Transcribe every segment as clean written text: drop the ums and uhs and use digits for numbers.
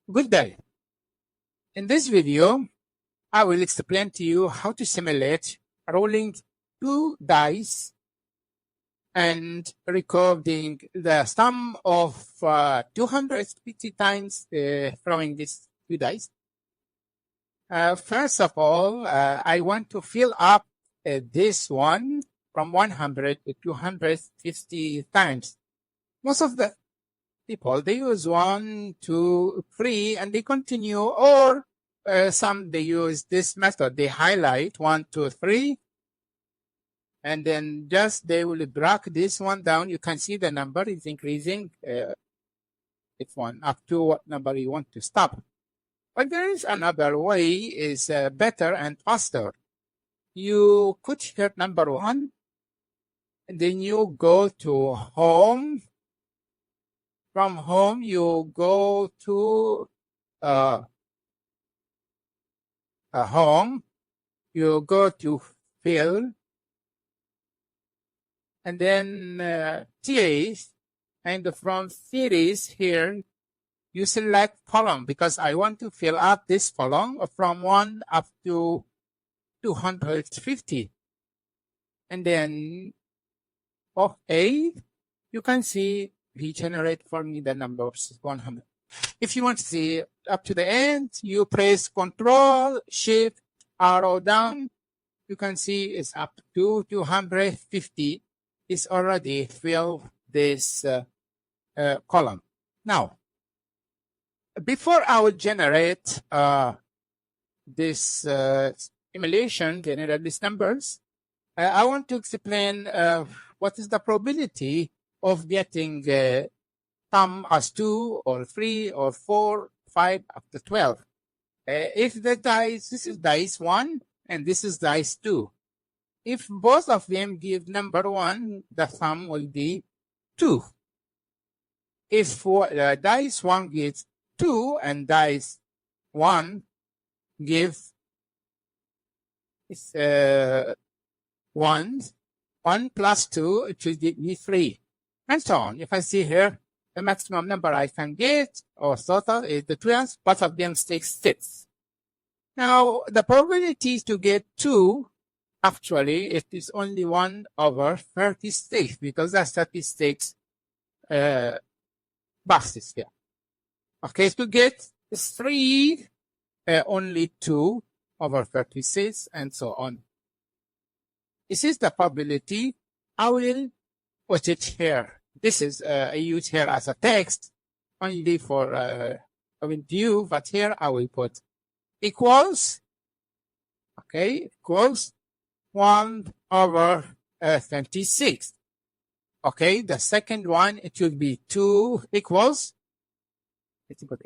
Good day. In this video, I will explain to you how to simulate rolling 2 dice and recording the sum of 250 times throwing these 2 dice. First of all, I want to fill up this one from 100 to 250 times. Most of the people, they use 1, 2, 3, and they continue, or some they use this method. They highlight 1, 2, 3, and then just they will break this one down. You can see the number is increasing. It's one up to what number you want to stop. But there is another way, is better and faster. You put here number 1, and then you go to home. From home, you go to home, you go to fill, and then series, and from series here, you select column, because I want to fill up this column from 1 up to 250. And then, okay, you can see he generate for me the numbers 100. If you want to see up to the end, you press Control, Shift, arrow down. You can see it's up to 250. It's already filled this column. Now, before I will generate this simulation, generate these numbers, I want to explain what is the probability of getting sum as 2 or 3 or 4, 5 up to 12. If the dice, this is dice 1 and this is dice 2. If both of them give number 1, the sum will be 2. If dice 1 gives 2 and dice 1 gives 1 plus 2, it should give me 3. And so on. If I see here, the maximum number I can get, or total, is the 12, both of them takes 6. Now, the probability to get 2, actually, it is only 1 over 36, because that's 36 boxes here. Okay, to get 3, only 2 over 36, and so on. This is the probability. I will put it here. This is I use here as a text only for view, but here I will put equals, okay, equals 1 over 26. Okay, the second one, it should be 2 equals, let's put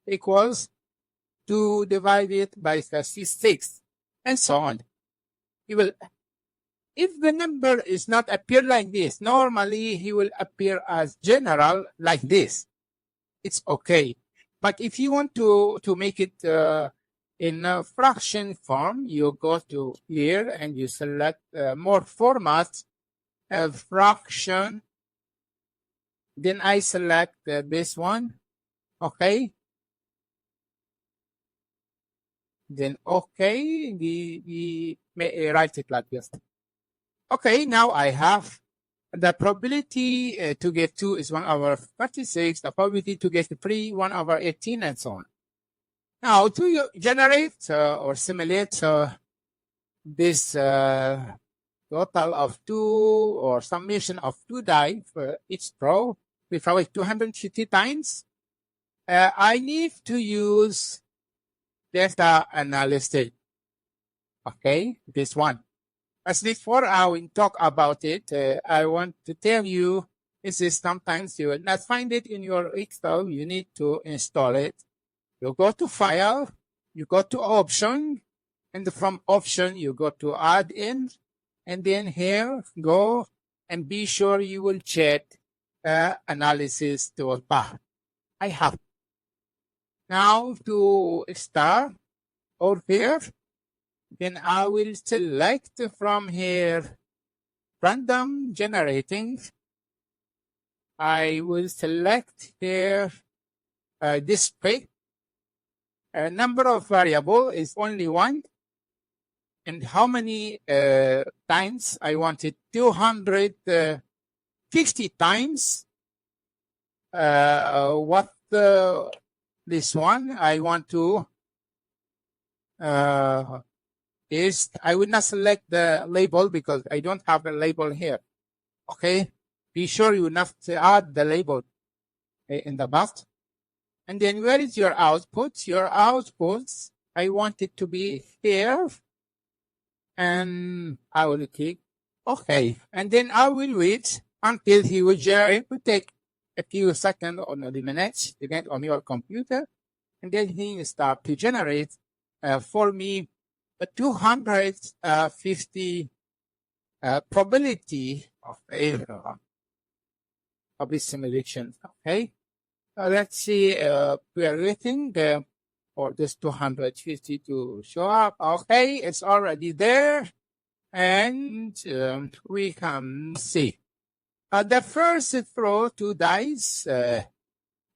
equals 2 divided by 36, and so on. You will, if the number is not appear like this, normally he will appear as general like this. It's okay. But if you want to make it in a fraction form, you go to here and you select more format, fraction. Then I select this one. Okay. Then okay, we may write it like this. Okay, now I have the probability to get 2 is 1 over 36. The probability to get 3, 1 over 18, and so on. Now, to generate or simulate this total of 2 or summation of 2 die for each row, with 250 times, I need to use data analysis. Okay, this one. As before I will talk about it, I want to tell you, this is sometimes you will not find it in your Excel. You need to install it. You go to File, you go to Option, and from Option you go to Add In, and then here go and be sure you will check Analysis toolbar. I have. Now to start over here. Then I will select from here random generating. I will select here display. Number of variable is only one. And how many times I want it? 250 times. What this one I want to is I will not select the label because I don't have a label here. Okay, be sure you have to add the label in the box. And then where is your output? Your outputs, I want it to be here. And I will click OK. And then I will wait until he will generate. It will take a few seconds or the minutes, depending on your computer. And then he will start to generate for me a 250 probability of error of this simulation. Okay. Let's see, we are waiting for this 250 to show up. Okay, it's already there. And we can see. The first throw two dice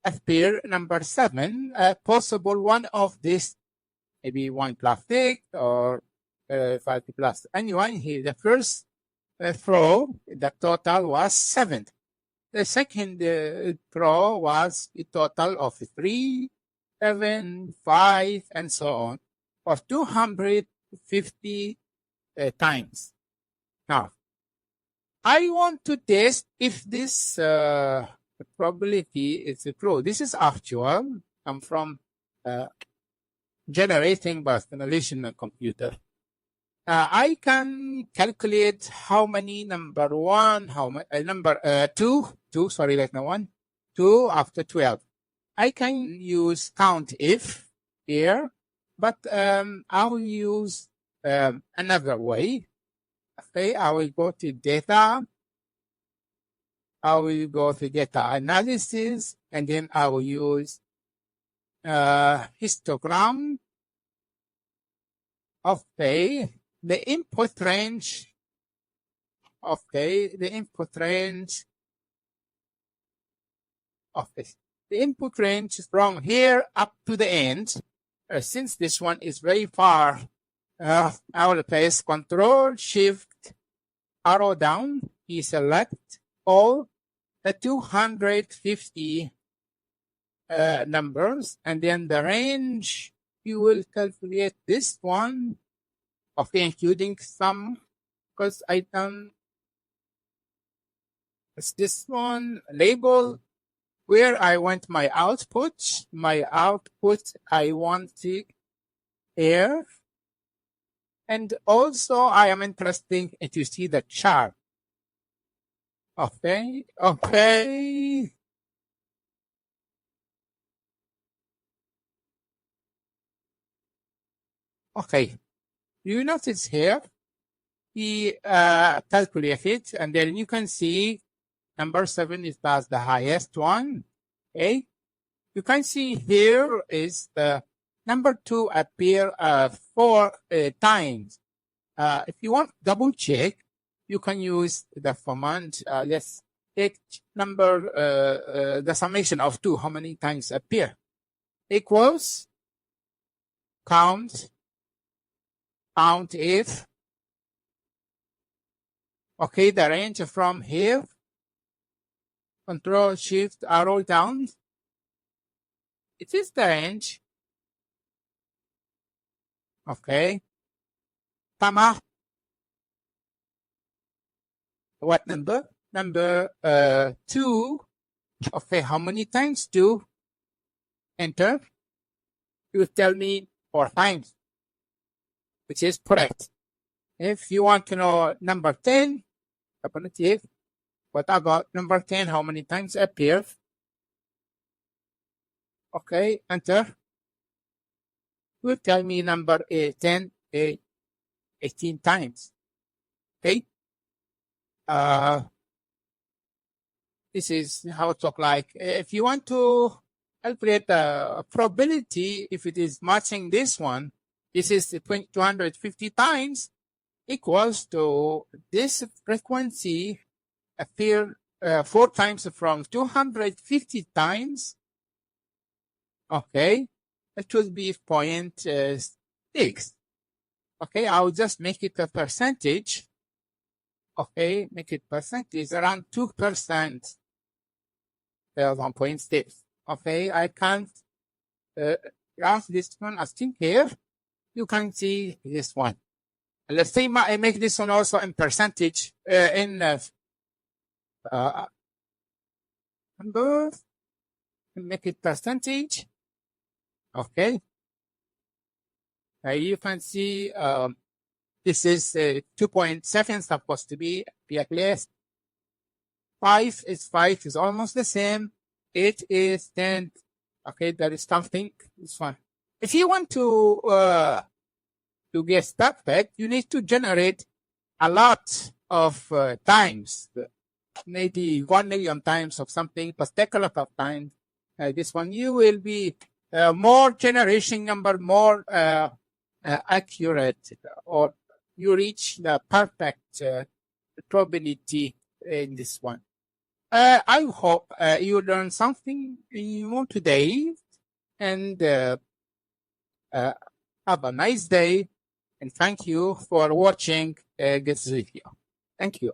appear number 7, possible one of this, maybe 1 plastic or 5 plus. Anyway, here the first throw, the total was 7. The second throw was a total of 3, 7, 5, and so on, for 250 times. Now, I want to test if this probability is true. This is actual. I'm from generating by simulation computer. I can calculate how many number 1, how many number 2, sorry, like no 1, 2 after 12. I can use count if here, but I will use another way. Okay, I will go to data. I will go to data analysis, and then I will use histogram of the input range. Okay, the input range of this. The input range is from here up to the end. Since this one is very far, I will press Control Shift arrow down. You select all the 250 numbers, and then the range. You will calculate this one. Okay, including some, because I done this one label where I want my output. My output, I want it here. And also I am interested to see the chart. Okay. Okay. You notice here, he calculated, and then you can see number 7 is that's the highest one. Okay. You can see here is the number 2 appear 4 times. If you want double check, you can use the command. Let's take number the summation of 2. How many times appear? Equals count if. Okay, the range from here. Control Shift arrow down. It is the range. Okay. Tama. What number? Number 2. Okay, how many times 2? Enter. You will tell me 4 times, which is correct. If you want to know number 10, what about number 10? How many times appears? Okay, enter. You will tell me number 10, 18 times. Okay. This is how it looks like. If you want to calculate the probability, if it is matching this one, this is 250 times equals to this frequency appear 4 times from 250 times. Okay. it will be 0.6. Okay, I'll just make it a percentage. Okay, make it percentage around 2%. 1.6. Okay, I can't graph this one. I think here you can see this one. Let's say I make this one also in percentage number. Make it percentage. Okay. You can see this is 2.7 supposed to be at least. 5 is almost the same. 8 is 10. Okay, there is something. This one. If you want to get perfect, you need to generate a lot of times, maybe 1 million times of something, but take a lot of time. This one, you will be more generation number, more accurate, or you reach the perfect probability in this one. I hope you learned something new today, and have a nice day, and thank you for watching this video. Thank you.